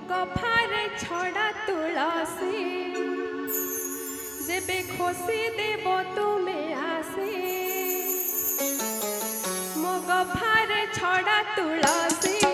গফারে ছড়া তুলসী যেবে খোসি দেব তুমি আসি মো গফারে ছড়া তুলসী